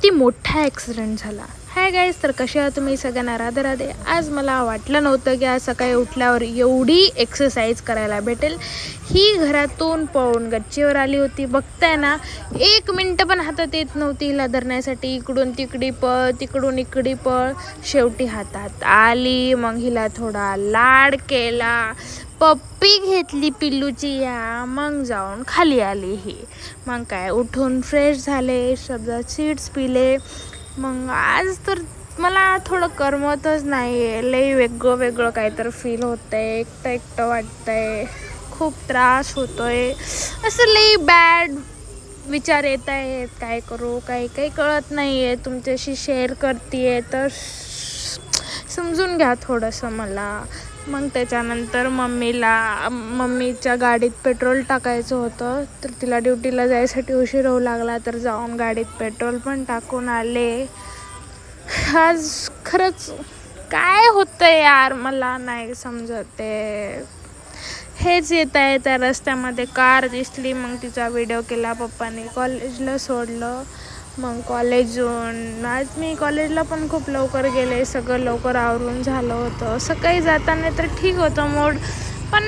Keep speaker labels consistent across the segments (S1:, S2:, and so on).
S1: किती मोठा ॲक्सिडेंट झाला. हाय गाईज, तर कसे आहात तुम्ही? सगळ्यांना राधे राधे. आज मला वाटलं नव्हतं की आज सकाळी उठल्यावर एवढी एक्सरसाइज करायला भेटेल. ही घरातून पळून गच्चीवर आली होती. बघताय ना, 1 मिनटं पण हातात येत नव्हती हिला धरण्यासाठी. इकडून तिकडी पळ, तिकडून इकडी पळ. शेवटी हातात आली. मग हिला थोडा लाड केला, पप्पी घेतली पिल्लूची या, मग जाऊन खाली आली ही. मग काय, उठून फ्रेश झाले, शब्दात सीड्स पिले. मग आज तर मला थोडं करमतच नाही आहे. लई वेगळं वेगळं काहीतरी फील होतं आहे, एकटं एकटं वाटतं आहे, खूप त्रास होतो आहे. असं लई बॅड विचार येत आहेत. काय करू, काही काही कळत नाही आहे. तुमच्याशी शेअर करते आहे तर समजून घ्या थोडंसं मला. मग त्याच्यानंतर मम्मीच्या गाडीत पेट्रोल टाकायचं होतं, तर तिला ड्युटीला जायसाठी उशीर होऊ लागला, तर जाऊन गाडीत पेट्रोल पण टाकून आले. आज खरंच काय होतं यार, मला नाही समजत आहे. हेच येत आहे, त्या रस्त्यामध्ये कार दिसली, मग तिचा व्हिडिओ केला. पप्पाने कॉलेजला सोडलं. मग कॉलेजून आज मी कॉलेजला पण खूप लवकर गेले. सगळं लवकर आवरून झालं होतं. सकाळी जाताना तर ठीक होतं मूड, पण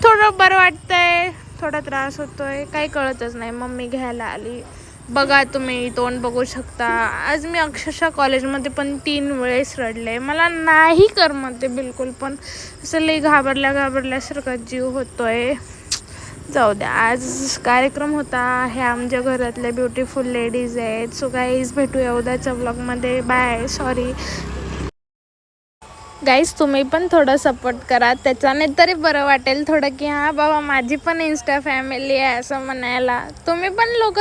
S1: थोडं बरं वाटतंय, थोडा त्रास होतोय, काही कळतच नाही. मम्मी घ्यायला आली. बघा, तुम्ही तोंड बघू शकता. आज मी अक्षरशः कॉलेजमध्ये पण 3 वेळेस रडले. मला नाही करमत ते बिलकुल पण. असं लई घाबरल्यासारखा जीव होतोय. जाऊ द्या, आज कार्यक्रम होता. हे आमच्या घरातले ब्युटिफुल लेडीज आहेत. सो गाईज, भेटूया उद्याच्या व्लॉगमध्ये. बाय. सॉरी गाईज, तुम्ही पण थोडं सपोर्ट करा, त्याच्याने तरी बरं वाटेल थोडं, की हां बाबा, माझी पण इंस्टा फॅमिली आहे असं म्हणायला. तुम्ही पण लोक